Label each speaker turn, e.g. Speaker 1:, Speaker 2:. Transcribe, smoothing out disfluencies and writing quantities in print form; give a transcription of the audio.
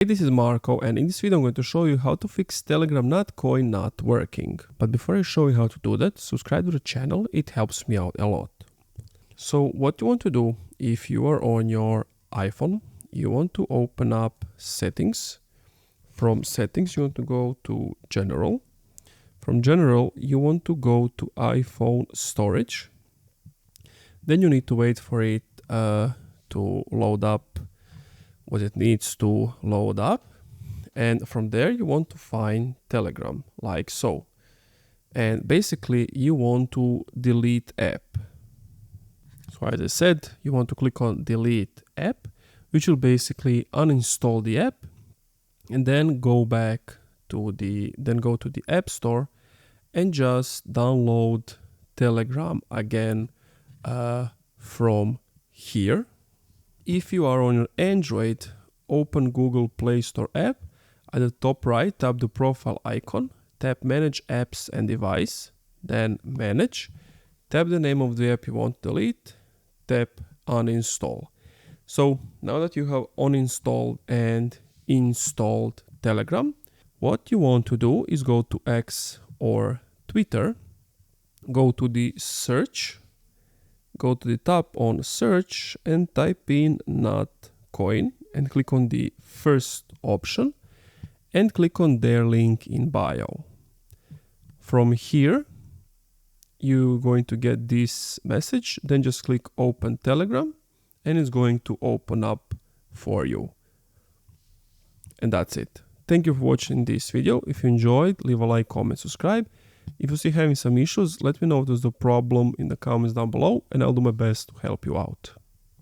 Speaker 1: Hey, this is Marco, and in this video I'm going to show you how to fix Telegram NotCoin not working. But before I show you how to do that, subscribe to the channel, it helps me out a lot. So what you want to do, if you are on your iPhone, you want to open up settings. From settings you want to go to general. From general you want to go to iPhone storage. Then you need to wait for it to load up what it needs to load up, and from there you want to find Telegram like so, and basically you want to delete app. So as I said, you want to click on delete app, which will basically uninstall the app, and then go back to the App Store and just download Telegram again from here. If you are on your Android, open Google Play Store app. At the top right, tap the profile icon, tap Manage Apps and Device, then Manage. Tap the name of the app you want to delete, tap Uninstall. So now that you have uninstalled and installed Telegram, what you want to do is go to X or Twitter, go to the search, go to the top on search and type in NotCoin and click on the first option and click on their link in bio. From here, you're going to get this message, then just click open Telegram and it's going to open up for you. And that's it. Thank you for watching this video. If you enjoyed, leave a like, comment, subscribe. If you see having some issues, let me know if there's a problem in the comments down below and I'll do my best to help you out.